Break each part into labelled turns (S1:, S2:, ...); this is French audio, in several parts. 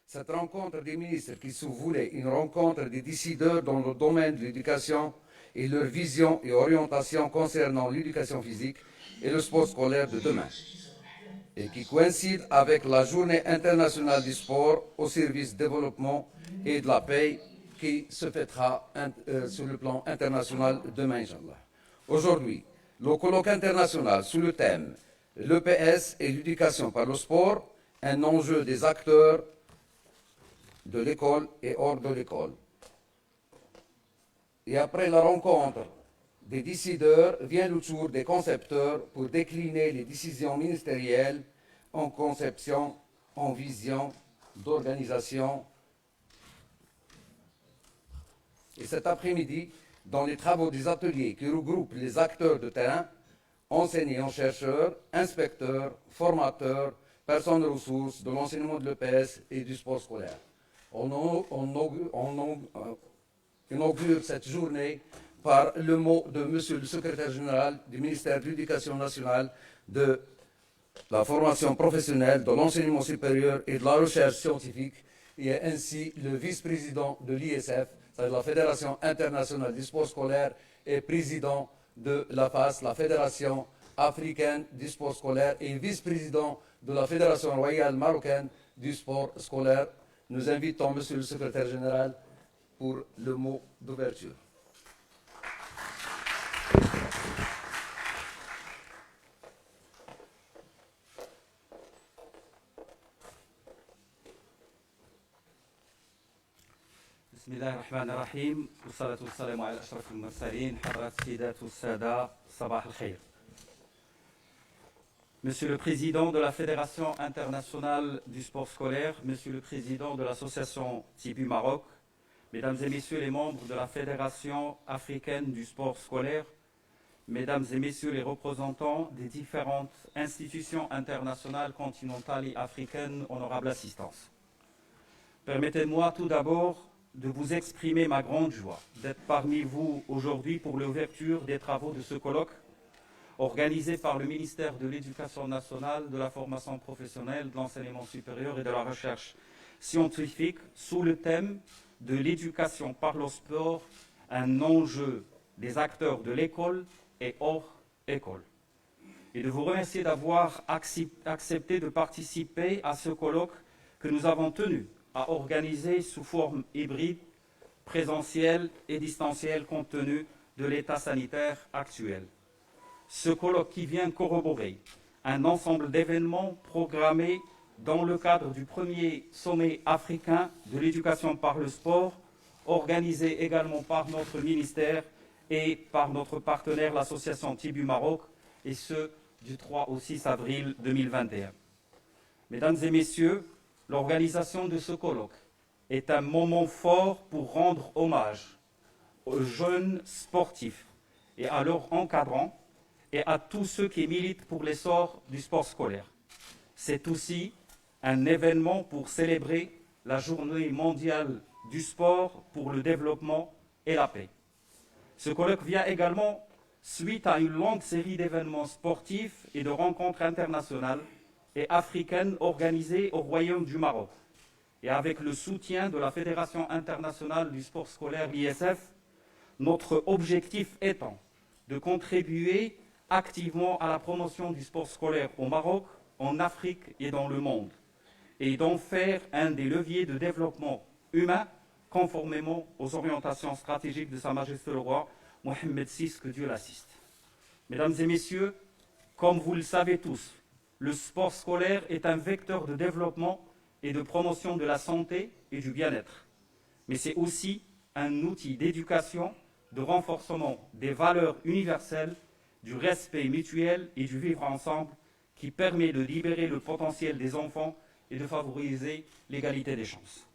S1: Cette rencontre des ministres qui se voulait une rencontre des décideurs dans le domaine de l'éducation et leur vision et orientation concernant l'éducation physique et le sport scolaire de demain, et qui coïncide avec la Journée internationale du sport au service du développement et de la paix qui se fêtera sur le plan international demain, Inch'Allah. Aujourd'hui, le colloque international sous le thème l'EPS et l'éducation par le sport, un enjeu des acteurs de l'école et hors de l'école. Et après la rencontre des décideurs, vient le tour des concepteurs pour décliner les décisions ministérielles en conception, en vision, d'organisation. Et cet après-midi, dans les travaux des ateliers qui regroupent les acteurs de terrain, enseignants, chercheurs, inspecteurs, formateurs, personnes ressources de l'enseignement de l'EPS et du sport scolaire. On inaugure cette journée par le mot de Monsieur le secrétaire général du ministère de l'Éducation nationale, de la formation professionnelle, de l'enseignement supérieur et de la recherche scientifique, et ainsi le vice-président de l'ISF, c'est-à-dire la Fédération internationale du sport scolaire, et président de la FAS, la Fédération africaine du sport scolaire, et vice-président de la Fédération royale marocaine du sport scolaire. Nous invitons Monsieur le secrétaire général pour le mot d'ouverture.
S2: بسم الله الرحمن الرحيم والصلاة والسلام على أشرف المرسلين حضرات السيدات والسادة صباح الخير. Monsieur le Président de la Fédération internationale du sport scolaire, Monsieur le Président de l'Association Tibu Maroc, Mesdames et Messieurs les membres de la Fédération africaine du sport scolaire, Mesdames et Messieurs les représentants des différentes institutions internationales, continentales et africaines, honorable assistance. Permettez-moi tout d'abord de vous exprimer ma grande joie d'être parmi vous aujourd'hui pour l'ouverture des travaux de ce colloque organisé par le ministère de l'Éducation nationale, de la formation professionnelle, de l'enseignement supérieur et de la recherche scientifique sous le thème de l'éducation par le sport, un enjeu des acteurs de l'école et hors école. Et de vous remercier d'avoir accepté de participer à ce colloque que nous avons tenu à organiser sous forme hybride, présentielle et distancielle compte tenu de l'état sanitaire actuel. Ce colloque qui vient corroborer un ensemble d'événements programmés dans le cadre du premier sommet africain de l'éducation par le sport, organisé également par notre ministère et par notre partenaire, l'association Tibu Maroc, et ce, du 3 au 6 avril 2021. Mesdames et messieurs, l'organisation de ce colloque est un moment fort pour rendre hommage aux jeunes sportifs et à leurs encadrants et à tous ceux qui militent pour l'essor du sport scolaire. C'est aussi un événement pour célébrer la Journée mondiale du sport pour le développement et la paix. Ce colloque vient également suite à une longue série d'événements sportifs et de rencontres internationales et africaines organisées au Royaume du Maroc. Et avec le soutien de la Fédération internationale du sport scolaire, l'ISF, notre objectif étant de contribuer activement à la promotion du sport scolaire au Maroc, en Afrique et dans le monde, et d'en faire un des leviers de développement humain conformément aux orientations stratégiques de Sa Majesté le Roi Mohammed VI, que Dieu l'assiste. Mesdames et messieurs, comme vous le savez tous, le sport scolaire est un vecteur de développement et de promotion de la santé et du bien-être. Mais c'est aussi un outil d'éducation, de renforcement des valeurs universelles, du respect mutuel et du vivre ensemble qui permet de libérer le potentiel des enfants et de favoriser l'égalité des chances.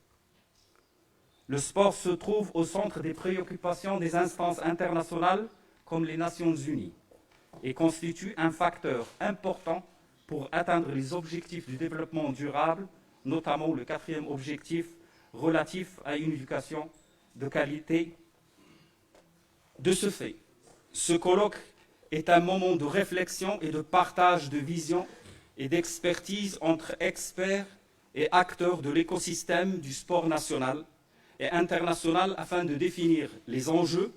S2: Le sport se trouve au centre des préoccupations des instances internationales comme les Nations Unies et constitue un facteur important pour atteindre les objectifs du développement durable, notamment le 4e objectif relatif à une éducation de qualité. De ce fait, ce colloque est un moment de réflexion et de partage de vision et d'expertise entre experts et acteurs de l'écosystème du sport national et international afin de définir les enjeux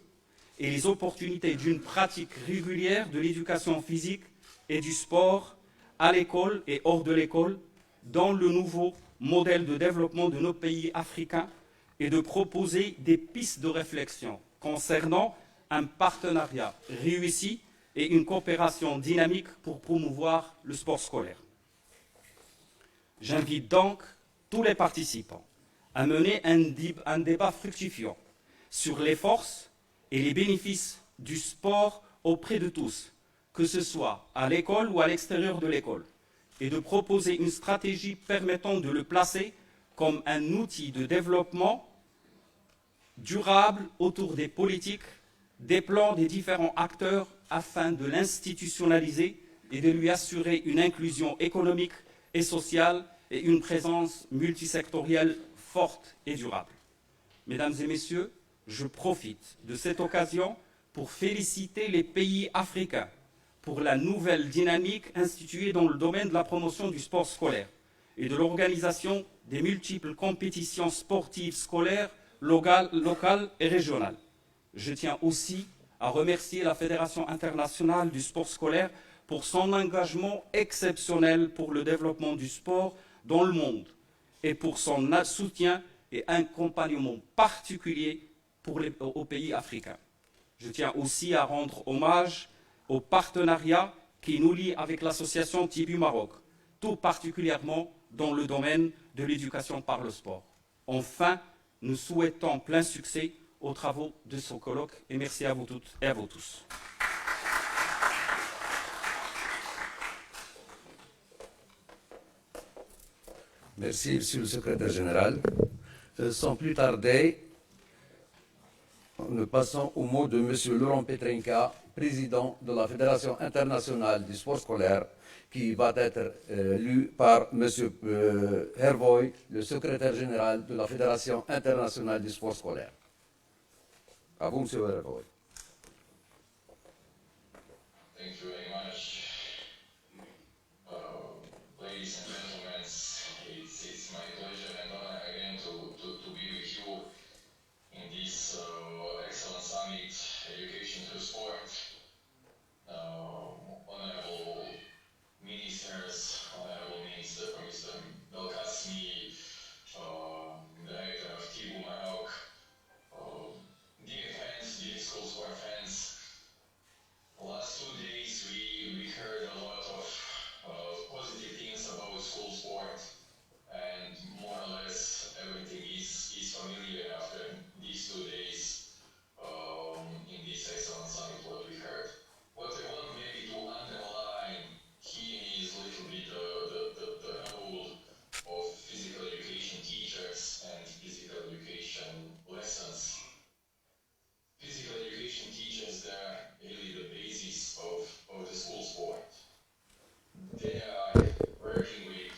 S2: et les opportunités d'une pratique régulière de l'éducation physique et du sport à l'école et hors de l'école dans le nouveau modèle de développement de nos pays africains et de proposer des pistes de réflexion concernant un partenariat réussi et une coopération dynamique pour promouvoir le sport scolaire. J'invite donc tous les participants à mener un débat fructifiant sur les forces et les bénéfices du sport auprès de tous, que ce soit à l'école ou à l'extérieur de l'école, et de proposer une stratégie permettant de le placer comme un outil de développement durable autour des politiques, des plans des différents acteurs afin de l'institutionnaliser et de lui assurer une inclusion économique et sociale et une présence multisectorielle forte et durable. Mesdames et messieurs, je profite de cette occasion pour féliciter les pays africains pour la nouvelle dynamique instituée dans le domaine de la promotion du sport scolaire et de l'organisation des multiples compétitions sportives scolaires locales et régionales. Je tiens aussi à remercier la Fédération internationale du sport scolaire pour son engagement exceptionnel pour le développement du sport dans le monde et pour son soutien et accompagnement particulier aux pays africains. Je tiens aussi à rendre hommage au partenariat qui nous lie avec l'association Tibu Maroc, tout particulièrement dans le domaine de l'éducation par le sport. Enfin, nous souhaitons plein succès aux travaux de ce colloque et merci à vous toutes et à vous tous.
S1: Merci, Monsieur le Secrétaire général. Sans plus tarder, nous passons au mot de Monsieur Laurent Petrenka, président de la Fédération internationale du sport scolaire, qui va être lu par Monsieur Hervoy, le secrétaire général de la Fédération internationale du sport scolaire. À vous, Monsieur Hervoy.
S3: Thank you very much. Ladies and gentlemen, it's my pleasure and honor again to be with you in this excellent summit, Education Through Sport. Honorable ministers, Honorable Minister Mr. Belkacmi, Director of Tibu Maroc, dear fans, dear school sport fans. Last 2 days we heard a lot of positive things about school sport, and more or less everything is familiar after these 2 days in this excellent summit what we heard. What I want maybe to underline here is a little bit the role of physical education teachers and physical education lessons. Physical education teachers, they're really the basis of the school sport. They are working with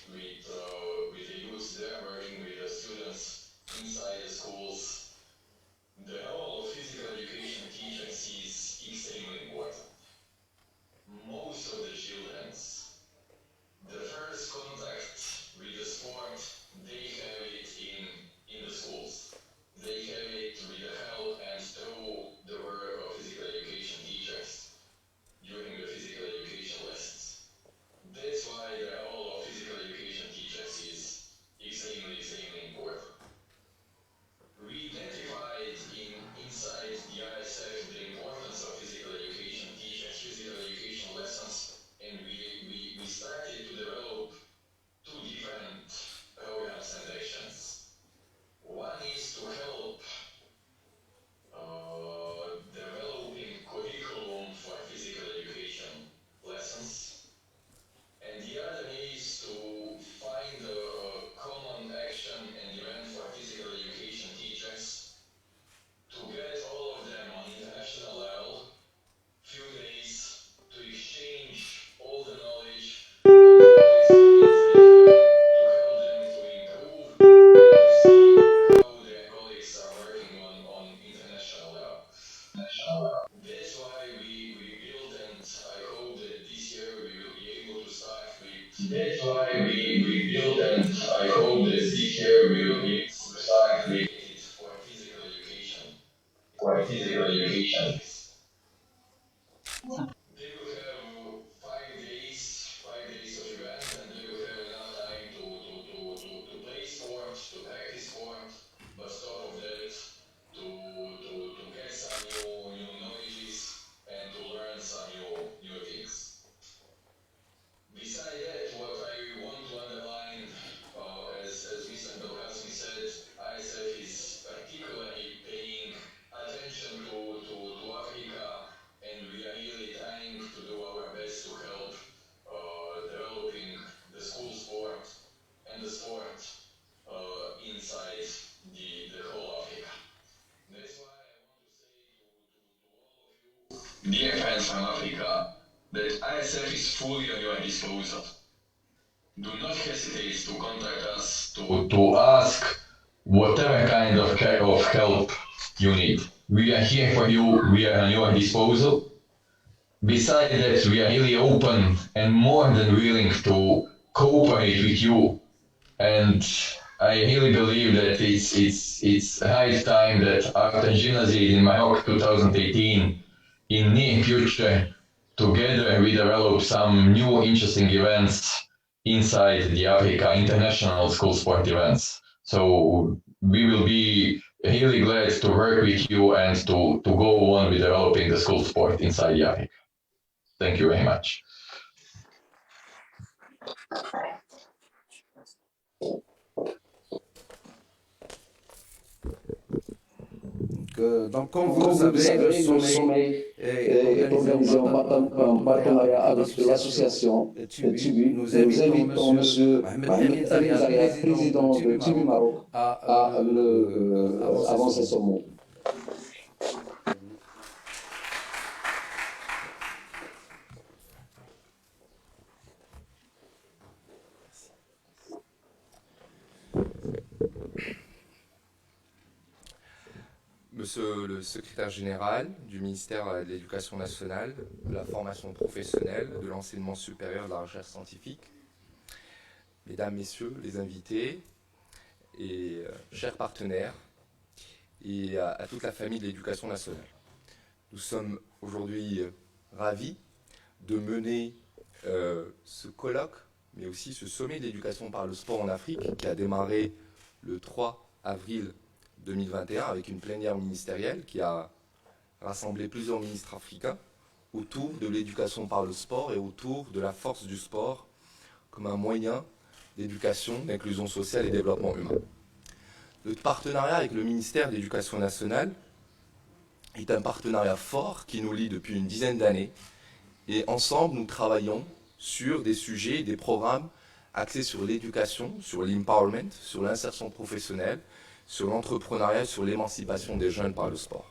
S3: the youth, they're working with the students inside the schools. The role of physical education teachers is extremely important. Most of the children's, the first contact with the sport, they have it in the schools. They have it with the help and through the work of physical education teachers during the physical education lessons. That's why the role of physical education teachers is extremely important. We They will have 5 days of events, and they will have enough time to play sport, to practice sport, but top of that, to get some new knowledges and to learn some new things. Besides that, what I want to underline, as Mr. Belkacmi said, ISF is particularly paying attention to Africa, and we are really trying to do our best to help developing the school sport and the sport inside the whole Africa. That's why I want to say to all of you, dear friends from Africa, that ISF is fully at your disposal. Do not hesitate to contact us to ask whatever kind of help you need. We are here for you, we are at your disposal. Besides that, we are really open and more than willing to cooperate with you. And I really believe that it's high time that after Gymnasium in Maroc 2018, in near future, together we develop some new interesting events inside the Africa international school sport events. So we will be really glad to work with you and to go on with developing the school sport inside the Africa. Thank you very much.
S1: Donc, comme vous le savez, le sommet est organisé en partenariat avec l'association TIBU. Nous invitons M. Mohamed Zaria, président de TIBU Maroc, à avancer son mot.
S4: Monsieur le secrétaire général du ministère de l'Éducation nationale, de la formation professionnelle, de l'enseignement supérieur, de la recherche scientifique, mesdames, messieurs, les invités et chers partenaires, et à toute la famille de l'Éducation nationale. Nous sommes aujourd'hui ravis de mener ce colloque, mais aussi ce sommet de l'éducation par le sport en Afrique qui a démarré le 3 avril 2021 avec une plénière ministérielle qui a rassemblé plusieurs ministres africains autour de l'éducation par le sport et autour de la force du sport comme un moyen d'éducation, d'inclusion sociale et développement humain. Notre partenariat avec le ministère de l'Éducation nationale est un partenariat fort qui nous lie depuis une dizaine d'années et ensemble nous travaillons sur des sujets, des programmes axés sur l'éducation, sur l'empowerment, sur l'insertion professionnelle, sur l'entrepreneuriat, sur l'émancipation des jeunes par le sport.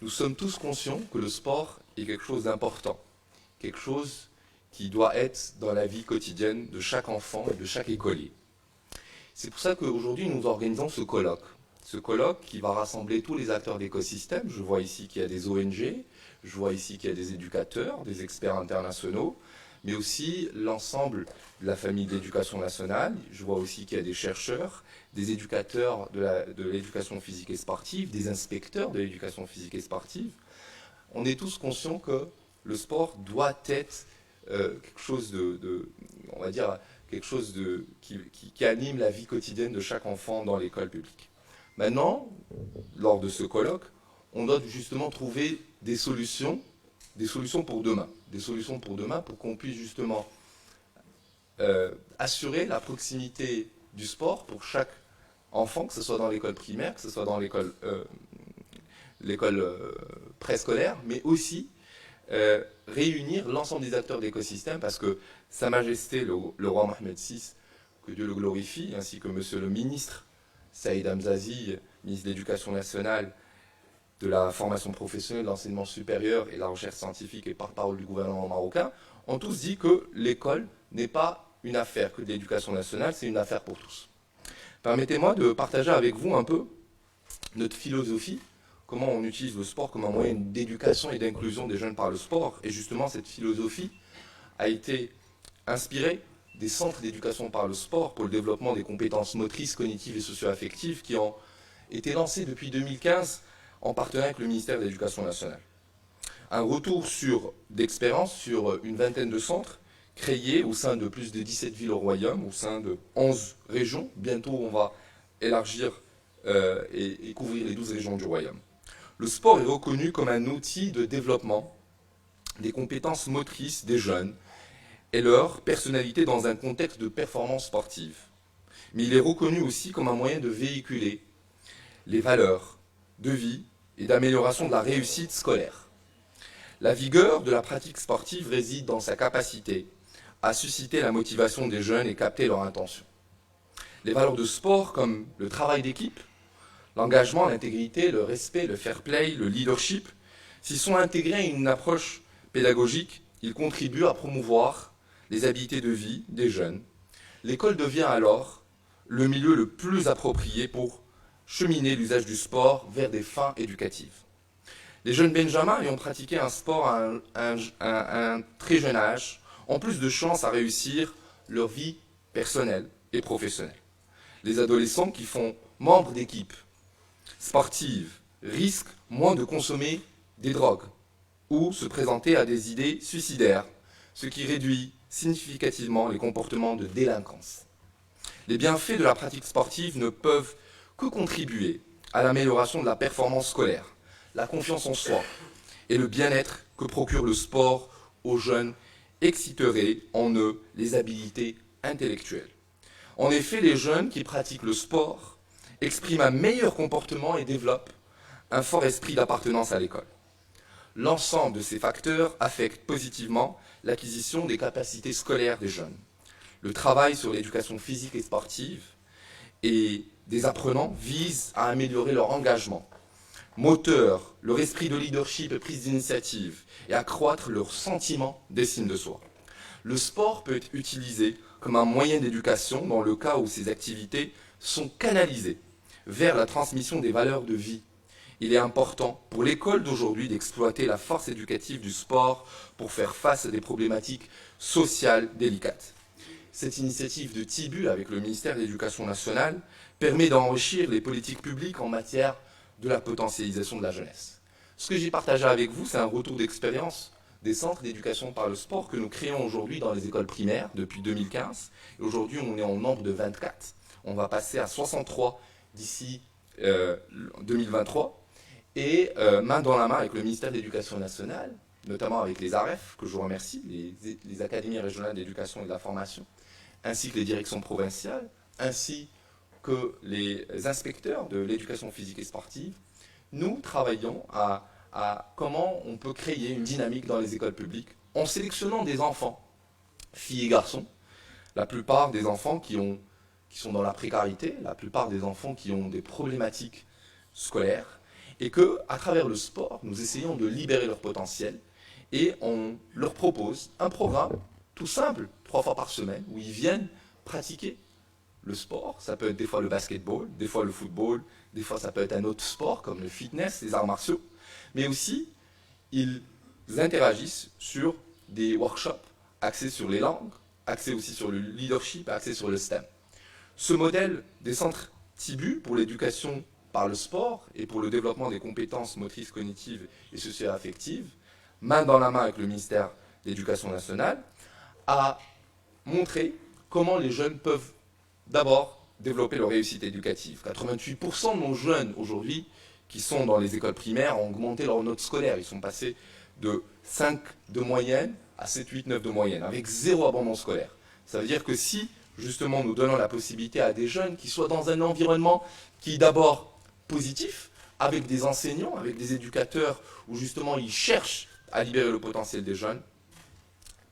S4: Nous sommes tous conscients que le sport est quelque chose d'important, quelque chose qui doit être dans la vie quotidienne de chaque enfant et de chaque écolier. C'est pour ça qu'aujourd'hui nous organisons ce colloque qui va rassembler tous les acteurs d'écosystème. Je vois ici qu'il y a des ONG, je vois ici qu'il y a des éducateurs, des experts internationaux, mais aussi l'ensemble de la famille de l'éducation nationale. Je vois aussi qu'il y a des chercheurs, des éducateurs de l'éducation physique et sportive, des inspecteurs de l'éducation physique et sportive. On est tous conscients que le sport doit être quelque chose on va dire, quelque chose qui anime la vie quotidienne de chaque enfant dans l'école publique. Maintenant, lors de ce colloque, on doit justement trouver des solutions pour demain. Des solutions pour demain pour qu'on puisse justement assurer la proximité du sport pour chaque enfant, que ce soit dans l'école primaire, que ce soit dans l'école préscolaire, mais aussi réunir l'ensemble des acteurs d'écosystème parce que Sa Majesté le roi Mohamed VI, que Dieu le glorifie, ainsi que Monsieur le ministre Saïd Hamzazi, ministre de l'Éducation nationale, de la formation professionnelle, de l'enseignement supérieur et de la recherche scientifique et porte-parole du gouvernement marocain, ont tous dit que l'école n'est pas une affaire que de l'éducation nationale, c'est une affaire pour tous. Permettez-moi de partager avec vous un peu notre philosophie, comment on utilise le sport comme un moyen d'éducation et d'inclusion des jeunes par le sport. Et justement, cette philosophie a été inspirée des centres d'éducation par le sport pour le développement des compétences motrices, cognitives et socio-affectives qui ont été lancés depuis 2015 en partenariat avec le ministère de l'Éducation nationale. Un retour d'expérience sur une vingtaine de centres créés au sein de plus de 17 villes au Royaume, au sein de 11 régions. Bientôt, on va élargir et couvrir les 12 régions du Royaume. Le sport est reconnu comme un outil de développement des compétences motrices des jeunes et leur personnalité dans un contexte de performance sportive. Mais il est reconnu aussi comme un moyen de véhiculer les valeurs de vie et d'amélioration de la réussite scolaire. La vigueur de la pratique sportive réside dans sa capacité à susciter la motivation des jeunes et capter leur intention. Les valeurs de sport comme le travail d'équipe, l'engagement, l'intégrité, le respect, le fair play, le leadership, s'y sont intégrés à une approche pédagogique, ils contribuent à promouvoir les habiletés de vie des jeunes. L'école devient alors le milieu le plus approprié pour cheminer l'usage du sport vers des fins éducatives. Les jeunes benjamins ayant pratiqué un sport à un très jeune âge ont plus de chances à réussir leur vie personnelle et professionnelle. Les adolescents qui font membres d'équipes sportives risquent moins de consommer des drogues ou se présenter à des idées suicidaires, ce qui réduit significativement les comportements de délinquance. Les bienfaits de la pratique sportive ne peuvent que contribuer à l'amélioration de la performance scolaire, la confiance en soi et le bien-être que procure le sport aux jeunes exciterait en eux les habiletés intellectuelles. En effet, les jeunes qui pratiquent le sport expriment un meilleur comportement et développent un fort esprit d'appartenance à l'école. L'ensemble de ces facteurs affecte positivement l'acquisition des capacités scolaires des jeunes. Le travail sur l'éducation physique et sportive et des apprenants vise à améliorer leur engagement moteur, leur esprit de leadership et prise d'initiative et accroître leur sentiment d'estime de soi. Le sport peut être utilisé comme un moyen d'éducation dans le cas où ces activités sont canalisées vers la transmission des valeurs de vie. Il est important pour l'école d'aujourd'hui d'exploiter la force éducative du sport pour faire face à des problématiques sociales délicates. Cette initiative de Tibu avec le ministère de l'Éducation nationale permet d'enrichir les politiques publiques en matière de la potentialisation de la jeunesse. Ce que j'ai partagé avec vous, c'est un retour d'expérience des centres d'éducation par le sport que nous créons aujourd'hui dans les écoles primaires depuis 2015. Et aujourd'hui, on est en nombre de 24. On va passer à 63 d'ici 2023. Et main dans la main avec le ministère de l'Éducation nationale, notamment avec les AREF, que je remercie, les académies régionales d'éducation et de la formation, ainsi que les directions provinciales, ainsi que les inspecteurs de l'éducation physique et sportive, nous travaillons à comment on peut créer une dynamique dans les écoles publiques en sélectionnant des enfants, filles et garçons, la plupart des enfants qui sont dans la précarité, la plupart des enfants qui ont des problématiques scolaires, et qu'à travers le sport, nous essayons de libérer leur potentiel et on leur propose un programme tout simple, 3 fois par semaine, où ils viennent pratiquer le sport. Ça peut être des fois le basketball, des fois le football, des fois ça peut être un autre sport comme le fitness, les arts martiaux, mais aussi ils interagissent sur des workshops axés sur les langues, axés aussi sur le leadership, axés sur le STEM. Ce modèle des centres Tibu pour l'éducation par le sport et pour le développement des compétences motrices, cognitives et socio-affectives, main dans la main avec le ministère de l'Éducation nationale, a montré comment les jeunes peuvent d'abord développer leur réussite éducative. 88% de nos jeunes aujourd'hui qui sont dans les écoles primaires ont augmenté leur note scolaire. Ils sont passés de 5 de moyenne à 7, 8, 9 de moyenne, avec 0 abandon scolaire. Ça veut dire que si, justement, nous donnons la possibilité à des jeunes qui soient dans un environnement qui est d'abord positif, avec des enseignants, avec des éducateurs, où justement ils cherchent à libérer le potentiel des jeunes,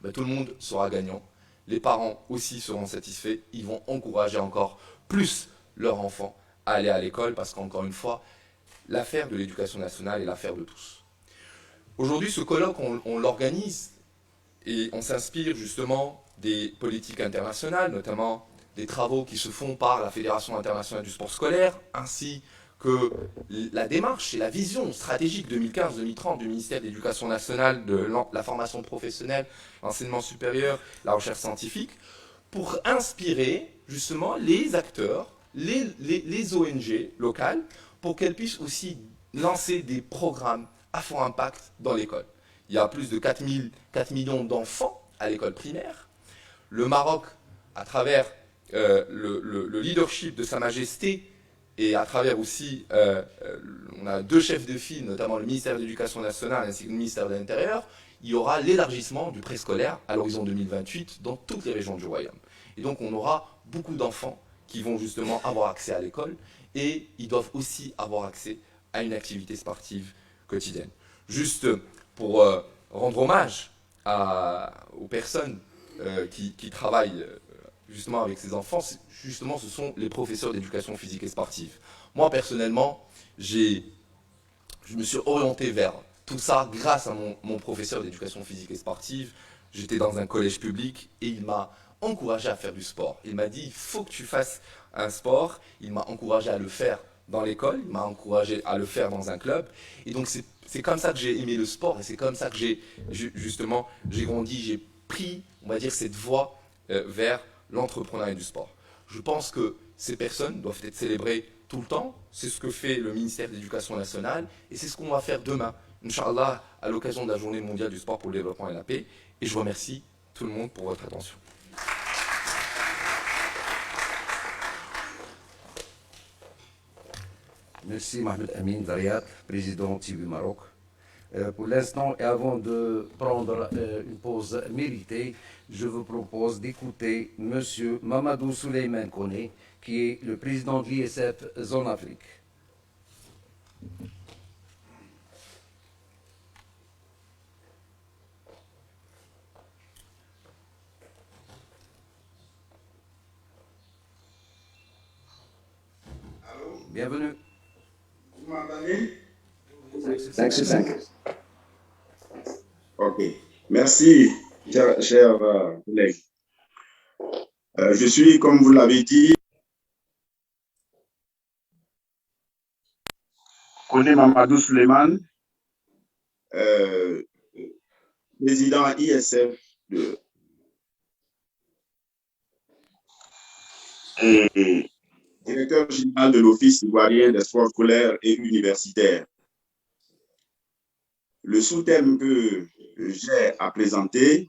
S4: ben, tout le monde sera gagnant. Les parents aussi seront satisfaits. Ils vont encourager encore plus leurs enfants à aller à l'école, parce qu'encore une fois, l'affaire de l'éducation nationale est l'affaire de tous. Aujourd'hui, ce colloque, on l'organise et on s'inspire justement des politiques internationales, notamment des travaux qui se font par la Fédération internationale du sport scolaire, ainsi que la démarche et la vision stratégique 2015-2030 du ministère de l'Éducation nationale, de la formation professionnelle, l'enseignement supérieur, la recherche scientifique, pour inspirer justement les acteurs, les ONG locales, pour qu'elles puissent aussi lancer des programmes à fort impact dans l'école. Il y a plus de 4 millions d'enfants à l'école primaire. Le Maroc, à travers le leadership de Sa Majesté et à travers aussi, on a 2 chefs de file, notamment le ministère de l'Éducation nationale ainsi que le ministère de l'Intérieur, il y aura l'élargissement du préscolaire à l'horizon 2028 dans toutes les régions du royaume. Et donc on aura beaucoup d'enfants qui vont justement avoir accès à l'école et ils doivent aussi avoir accès à une activité sportive quotidienne. Juste pour rendre hommage aux personnes qui travaillent justement avec ces enfants, justement ce sont les professeurs d'éducation physique et sportive. Moi personnellement, je me suis orienté vers tout ça grâce à mon professeur d'éducation physique et sportive. J'étais dans un collège public et il m'a encouragé à faire du sport. Il m'a dit, il faut que tu fasses un sport. Il m'a encouragé à le faire dans l'école, il m'a encouragé à le faire dans un club. Et donc c'est comme ça que j'ai aimé le sport et c'est comme ça que j'ai grandi, j'ai pris, on va dire, cette voie vers l'entrepreneuriat du sport. Je pense que ces personnes doivent être célébrées tout le temps. C'est ce que fait le ministère de l'Éducation nationale et c'est ce qu'on va faire demain, Inch'Allah, à l'occasion de la Journée mondiale du sport pour le développement et la paix. Et je vous remercie tout le monde pour votre attention.
S1: Merci Mohamed Amin Dariat, président TIBU Maroc. Pour l'instant, et avant de prendre une pause méritée, je vous propose d'écouter M. Mamadou Souleymane Kone, qui est le président de l'ISF Zone Afrique.
S5: Allô?
S1: Bienvenue.
S5: Vous m'entendez?
S1: 5
S5: Ok. Merci, chers collègues. Je suis, comme vous l'avez dit, Kone Mamadou Souleymane, président ISF et directeur général de l'Office ivoirien des sports scolaires et universitaires. Le sous-thème que j'ai à présenter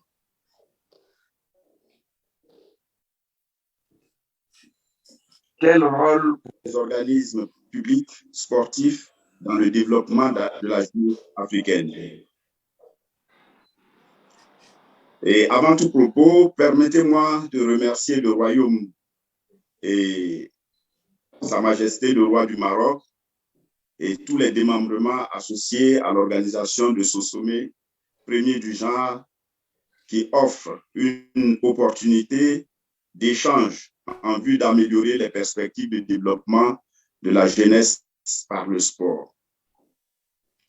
S5: quel rôle pour les organismes publics sportifs dans le développement de la jeunesse africaine. Et avant tout propos, permettez-moi de remercier le Royaume et Sa Majesté le Roi du Maroc et tous les démembrements associés à l'organisation de ce sommet premier du genre qui offre une opportunité d'échange en vue d'améliorer les perspectives de développement de la jeunesse par le sport.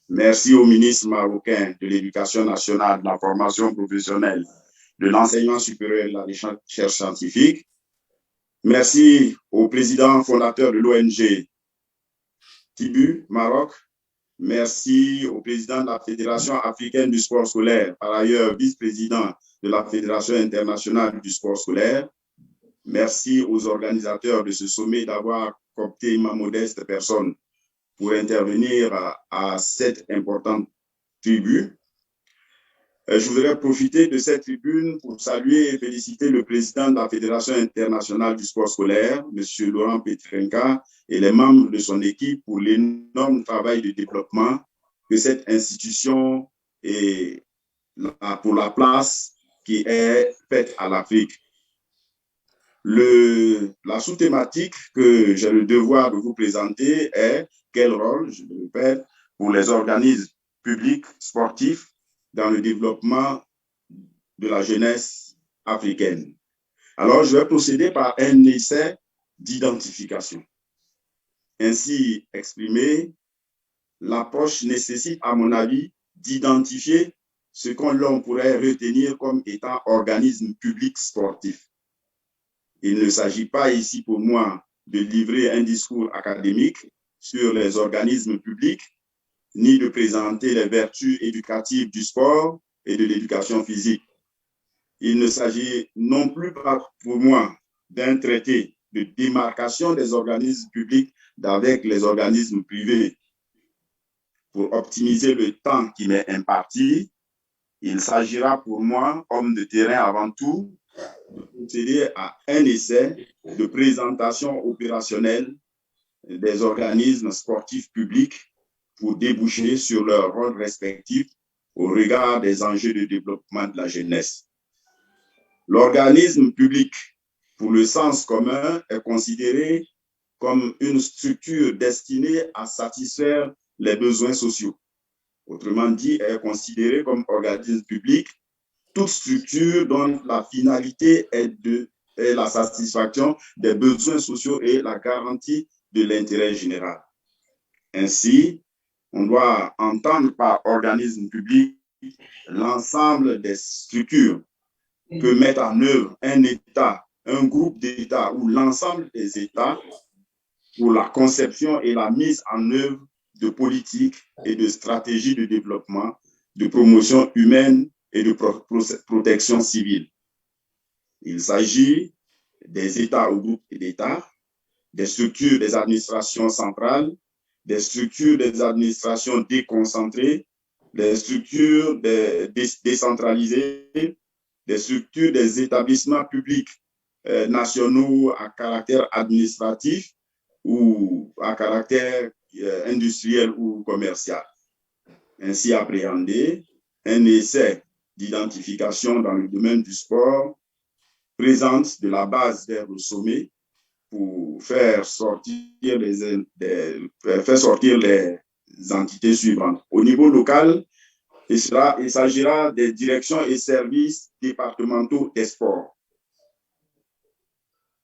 S5: Merci au ministre marocain de l'Éducation nationale, de la formation professionnelle, de l'enseignement supérieur et de la recherche scientifique. Merci au président fondateur de l'ONG TIBU Maroc. Merci au président de la Fédération africaine du sport scolaire, par ailleurs vice-président de la Fédération internationale du sport scolaire. Merci aux organisateurs de ce sommet d'avoir coopté ma modeste personne pour intervenir à cette importante tribune. Je voudrais profiter de cette tribune pour saluer et féliciter le président de la Fédération internationale du sport scolaire, M. Laurent Petrenka, et les membres de son équipe pour l'énorme travail de développement que cette institution et pour la place qui est faite à l'Afrique. La sous-thématique que j'ai le devoir de vous présenter est quel rôle, je le répète, pour les organismes publics sportifs dans le développement de la jeunesse africaine. Alors, je vais procéder par un essai d'identification. Ainsi exprimé, l'approche nécessite, à mon avis, d'identifier ce qu'on pourrait retenir comme étant organisme public sportif. Il ne s'agit pas ici pour moi de livrer un discours académique sur les organismes publics, ni de présenter les vertus éducatives du sport et de l'éducation physique. Il ne s'agit non plus pas pour moi d'un traité de démarcation des organismes publics d'avec les organismes privés. pour optimiser le temps qui m'est imparti, il s'agira pour moi, homme de terrain avant tout, de procéder à un essai de présentation opérationnelle des organismes sportifs publics pour déboucher sur leur rôle respectif au regard des enjeux de développement de la jeunesse. L'organisme public, pour le sens commun, est considéré comme une structure destinée à satisfaire les besoins sociaux. Autrement dit, est considéré comme organisme public toute structure dont la finalité est la satisfaction des besoins sociaux et la garantie de l'intérêt général. Ainsi, on doit entendre par organisme public l'ensemble des structures que met en œuvre un État, un groupe d'États ou l'ensemble des États pour la conception et la mise en œuvre de politiques et de stratégies de développement, de promotion humaine et de protection civile. Il s'agit des États ou groupes d'États, des structures des administrations centrales, des structures des administrations déconcentrées, des structures décentralisées, des structures des établissements publics nationaux à caractère administratif ou à caractère industriel ou commercial. Ainsi appréhendé, un essai d'identification dans le domaine du sport présente de la base vers le sommet pour faire sortir les entités suivantes. Au niveau local, il s'agira des directions et services départementaux des sports,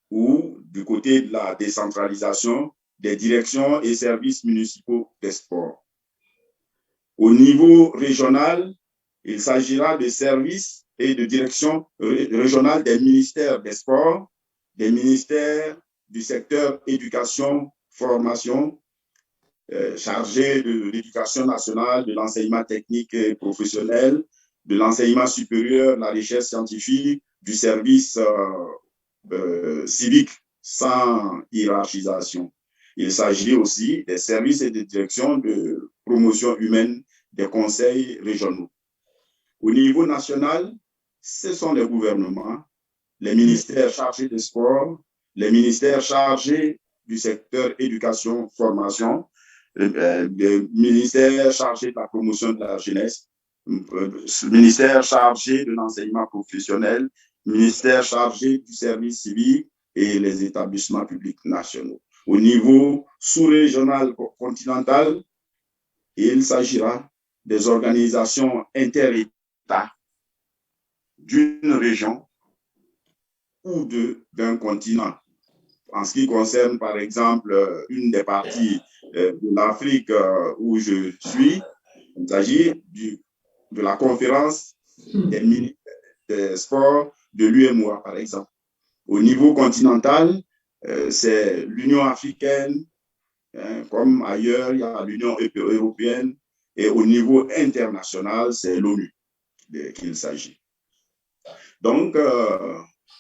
S5: ou du côté de la décentralisation, des directions et services municipaux des sports. Au niveau régional, il s'agira de services et de directions régionales des ministères des sports, des ministères du secteur éducation, formation, chargés de l'éducation nationale, de l'enseignement technique et professionnel, de l'enseignement supérieur, de la recherche scientifique, du service civique sans hiérarchisation. Il s'agit aussi des services et des directions de promotion humaine des conseils régionaux. Au niveau national, ce sont les gouvernements, les ministères chargés des sports, les ministères chargés du secteur éducation, formation, le ministère chargé de la promotion de la jeunesse, le ministère chargé de l'enseignement professionnel, le ministère chargé du service civique et les établissements publics nationaux. Au niveau sous-régional continental, il s'agira des organisations inter-États d'une région ou d'un continent. En ce qui concerne, par exemple, une des parties de l'Afrique où je suis, il s'agit de la conférence des ministres des sports de l'UEMOA, par exemple. Au niveau continental, c'est l'Union africaine, comme ailleurs, il y a l'Union européenne, et au niveau international, c'est l'ONU qu'il s'agit. Donc,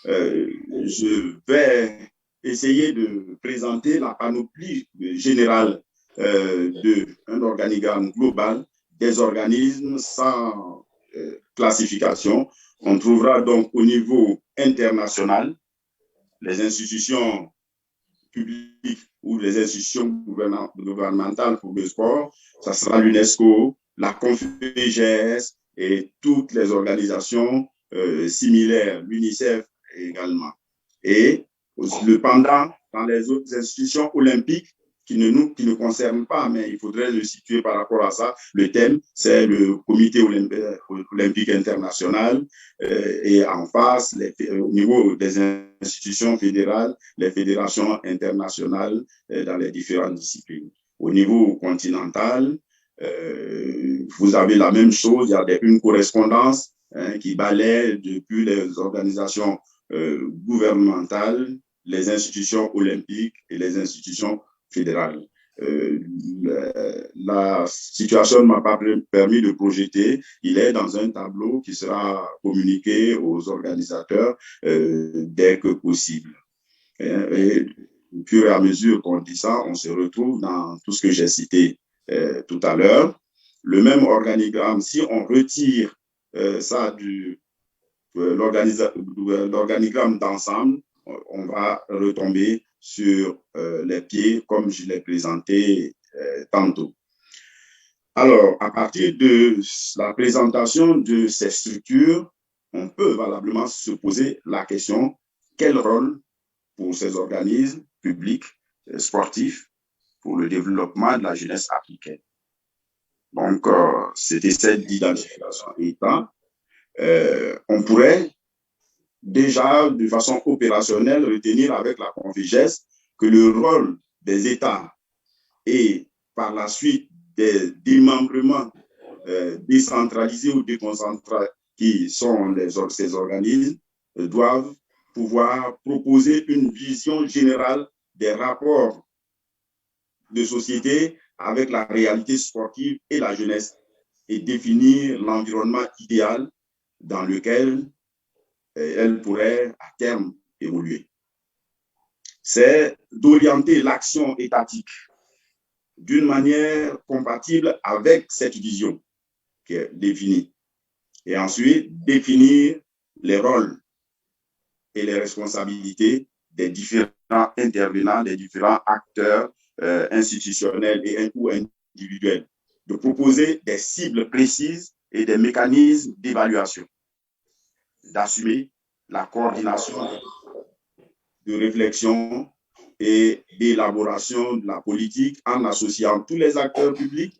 S5: je vais essayer de présenter la panoplie générale d'un organigramme global des organismes sans classification. On trouvera donc au niveau international les institutions publiques ou les institutions gouvernementales pour le sport. Ça sera l'UNESCO, la Confédération et toutes les organisations similaires, l'UNICEF également. Et le pendant dans les autres institutions olympiques qui ne concernent pas, mais il faudrait le situer par rapport à ça. Le thème, c'est le Comité olympique international et en face, au niveau des institutions fédérales, les fédérations internationales dans les différentes disciplines. Au niveau continental, vous avez la même chose, il y a une correspondance qui balaie depuis les organisations gouvernementales, les institutions olympiques et les institutions fédérales. La situation ne m'a pas permis de projeter. Il est dans un tableau qui sera communiqué aux organisateurs dès que possible. Et au fur et à mesure qu'on dit ça, on se retrouve dans tout ce que j'ai cité tout à l'heure. Le même organigramme, si on retire ça du l'organigramme d'ensemble, on va retomber sur les pieds comme je l'ai présenté tantôt. Alors, à partir de la présentation de ces structures, on peut valablement se poser la question, quel rôle pour ces organismes publics sportifs pour le développement de la jeunesse africaine? Donc, c'était cette d'identification étant. On pourrait déjà, de façon opérationnelle, retenir avec la Configès que le rôle des États et par la suite des démembrements décentralisés ou déconcentrés qui sont ces organismes doivent pouvoir proposer une vision générale des rapports de société avec la réalité sportive et la jeunesse et définir l'environnement idéal dans lequel elle pourrait à terme évoluer. C'est d'orienter l'action étatique d'une manière compatible avec cette vision qui est définie. Et ensuite, définir les rôles et les responsabilités des différents intervenants, des différents acteurs institutionnels ou individuels. De proposer des cibles précises et des mécanismes d'évaluation. D'assumer la coordination de réflexion et d'élaboration de la politique en associant tous les acteurs publics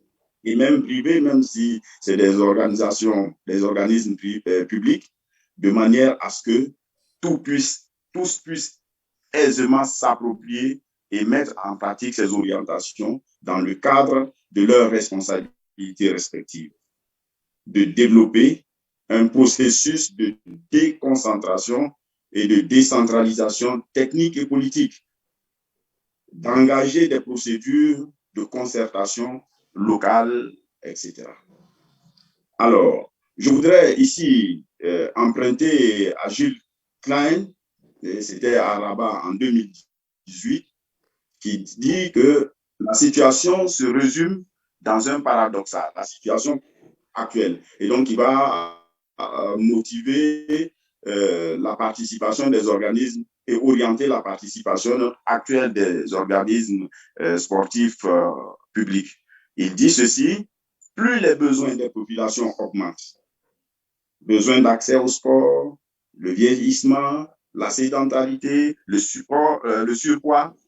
S5: et même privés, même si c'est des organisations, des organismes publics, de manière à ce que tous puissent aisément s'approprier et mettre en pratique ces orientations dans le cadre de leurs responsabilités respectives. De développer un processus de déconcentration et de décentralisation technique et politique, d'engager des procédures de concertation locale, etc. Alors, je voudrais ici emprunter à Jules Klein, c'était à Rabat en 2018, qui dit que la situation se résume dans un paradoxal, la situation actuelle. Et donc, il va motiver la participation des organismes et orienter la participation actuelle des organismes sportifs publics. Il dit ceci, plus les besoins des populations augmentent, besoin d'accès au sport, le vieillissement, la sédentarité, le surpoids,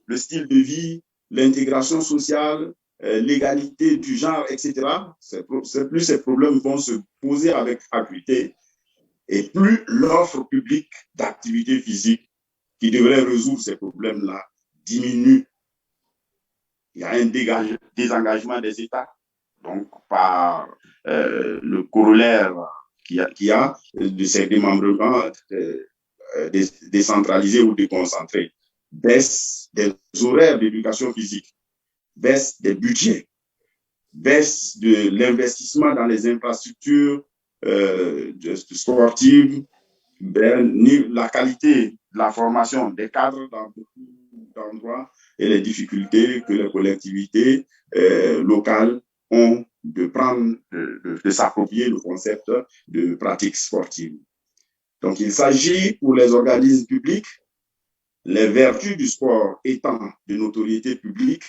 S5: le style de vie, l'intégration sociale, l'égalité du genre, etc. Plus ces problèmes vont se poser avec acuité et plus l'offre publique d'activité physique qui devrait résoudre ces problèmes-là diminue. Il y a un désengagement des États, donc par le corollaire qu'il y a de ces démembrements décentralisés ou déconcentrés, baisse des horaires d'éducation physique, baisse des budgets, baisse de l'investissement dans les infrastructures sportives, la qualité de la formation des cadres dans beaucoup d'endroits et les difficultés que les collectivités locales ont de s'approprier le concept de pratique sportive. Donc, il s'agit pour les organismes publics, les vertus du sport étant de notoriété publique,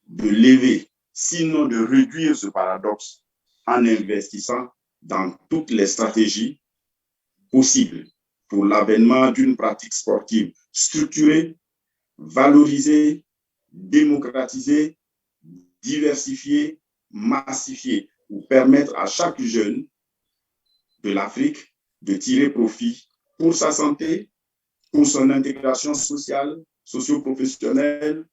S5: de lever, sinon de réduire ce paradoxe en investissant dans toutes les stratégies possibles pour l'avènement d'une pratique sportive structurée, valorisée, démocratisée, diversifiée, massifiée, pour permettre à chaque jeune de l'Afrique de tirer profit pour sa santé, pour son intégration sociale, socio-professionnelle,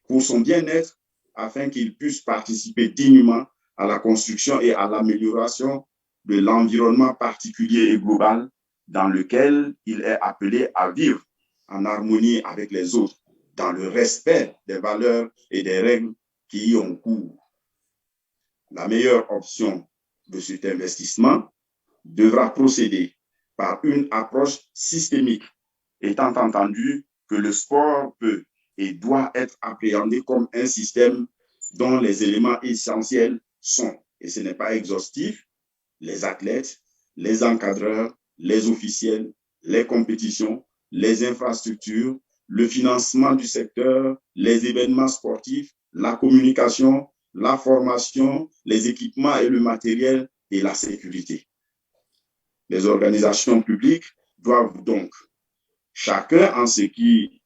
S5: pour son bien-être, afin qu'il puisse participer dignement à la construction et à l'amélioration de l'environnement particulier et global dans lequel il est appelé à vivre en harmonie avec les autres, dans le respect des valeurs et des règles qui y ont cours. La meilleure option de cet investissement devra procéder par une approche systémique, étant entendu que le sport peut et doit être appréhendé comme un système dont les éléments essentiels sont, et ce n'est pas exhaustif, les athlètes, les encadreurs, les officiels, les compétitions, les infrastructures, le financement du secteur, les événements sportifs, la communication, la formation, les équipements et le matériel et la sécurité. Les organisations publiques doivent donc, chacun en ce qui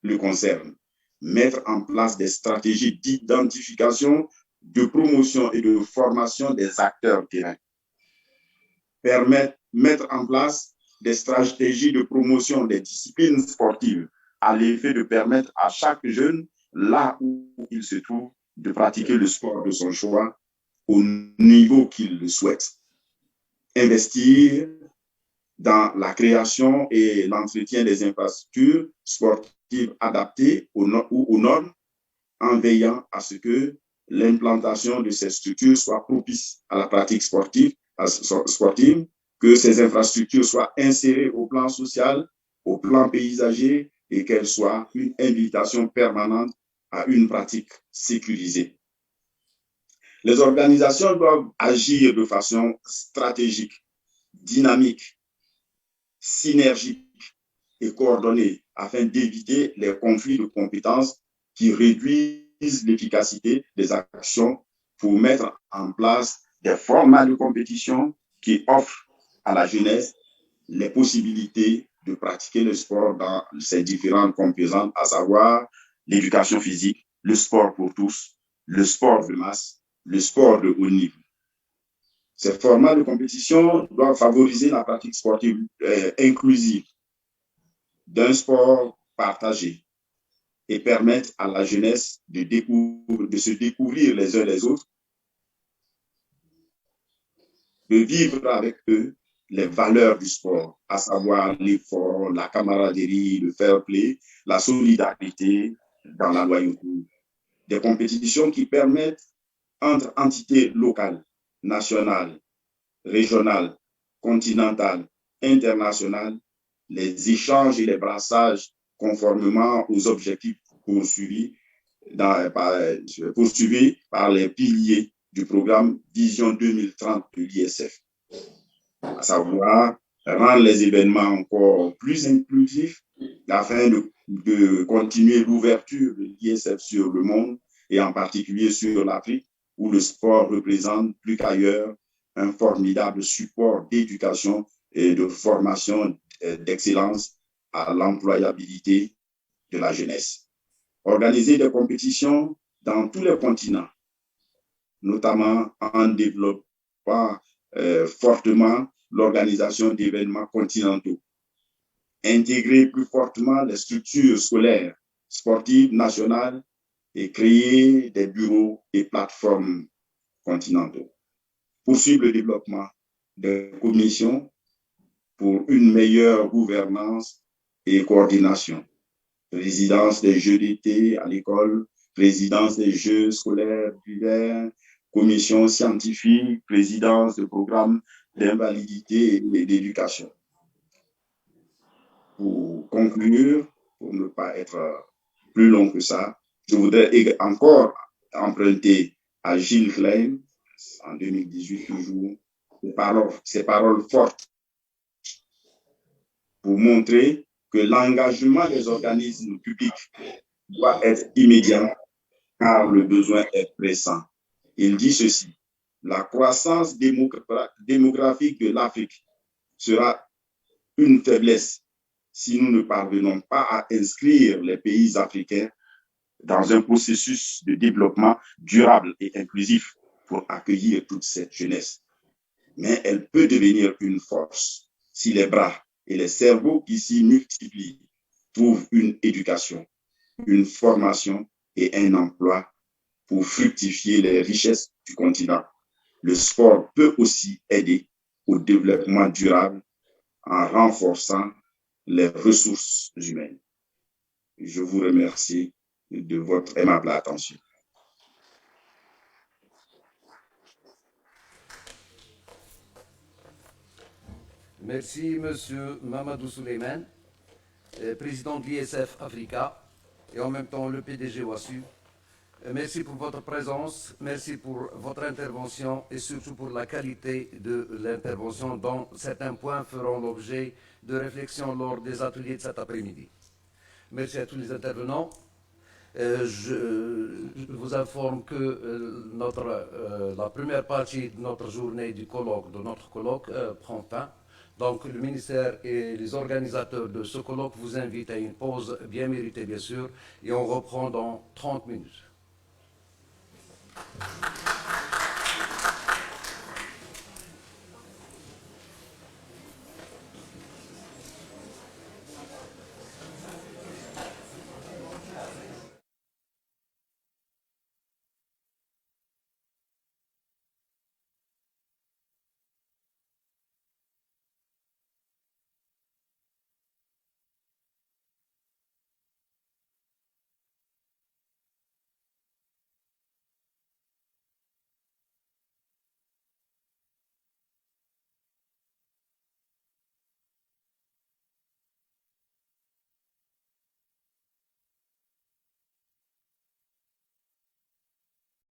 S5: le concerne, mettre en place des stratégies d'identification, de promotion et de formation des acteurs terrain. Mettre en place des stratégies de promotion des disciplines sportives à l'effet de permettre à chaque jeune, là où il se trouve, de pratiquer le sport de son choix au niveau qu'il le souhaite. Investir dans la création et l'entretien des infrastructures sportives adaptées aux normes, en veillant à ce que l'implantation de ces structures soit propice à la pratique sportive, que ces infrastructures soient insérées au plan social, au plan paysager et qu'elles soient une invitation permanente à une pratique sécurisée. Les organisations doivent agir de façon stratégique, dynamique, synergique et coordonnée afin d'éviter les conflits de compétences qui réduisent l'efficacité des actions pour mettre en place des formats de compétition qui offrent à la jeunesse les possibilités de pratiquer le sport dans ses différentes composantes, à savoir l'éducation physique, le sport pour tous, le sport de masse, le sport de haut niveau. Ces formats de compétition doivent favoriser la pratique sportive inclusive d'un sport partagé et permettre à la jeunesse de se découvrir les uns les autres, de vivre avec eux les valeurs du sport, à savoir l'effort, la camaraderie, le fair play, la solidarité dans la loyauté. Des compétitions qui permettent entre entités locales, nationales, régionales, continentales, internationales, les échanges et les brassages conformément aux objectifs poursuivis par les piliers du programme Vision 2030 de l'ISF, à savoir rendre les événements encore plus inclusifs afin de continuer l'ouverture de l'ISF sur le monde et en particulier sur l'Afrique, où le sport représente plus qu'ailleurs un formidable support d'éducation et de formation d'excellence à l'employabilité de la jeunesse. Organiser des compétitions dans tous les continents, notamment en développant fortement l'organisation d'événements continentaux. Intégrer plus fortement les structures scolaires, sportives, nationales et créer des bureaux et plateformes continentaux. Poursuivre le développement des commissions pour une meilleure gouvernance et coordination. Présidence des Jeux d'été à l'école, présidence des Jeux scolaires d'hiver, commission scientifique, présidence de programmes d'invalidité et d'éducation. Pour conclure, pour ne pas être plus long que ça, je voudrais encore emprunter à Gilles Klein, en 2018 toujours, ces paroles fortes pour montrer que l'engagement des organismes publics doit être immédiat car le besoin est pressant. Il dit ceci: la croissance démographique de l'Afrique sera une faiblesse si nous ne parvenons pas à inscrire les pays africains dans un processus de développement durable et inclusif pour accueillir toute cette jeunesse. Mais elle peut devenir une force si les bras et les cerveaux qui s'y multiplient trouvent une éducation, une formation et un emploi pour fructifier les richesses du continent. Le sport peut aussi aider au développement durable en renforçant les ressources humaines. Je vous remercie de votre aimable attention.
S1: Merci, Monsieur Mamadou Souleymane, président de l'ISF Africa et en même temps le PDG WASU. Merci pour votre présence, merci pour votre intervention et surtout pour la qualité de l'intervention dont certains points feront l'objet de réflexion lors des ateliers de cet après-midi. Merci à tous les intervenants. Je vous informe que la première partie de notre journée de notre colloque prend fin. Donc le ministère et les organisateurs de ce colloque vous invitent à une pause bien méritée bien sûr et on reprend dans 30 minutes.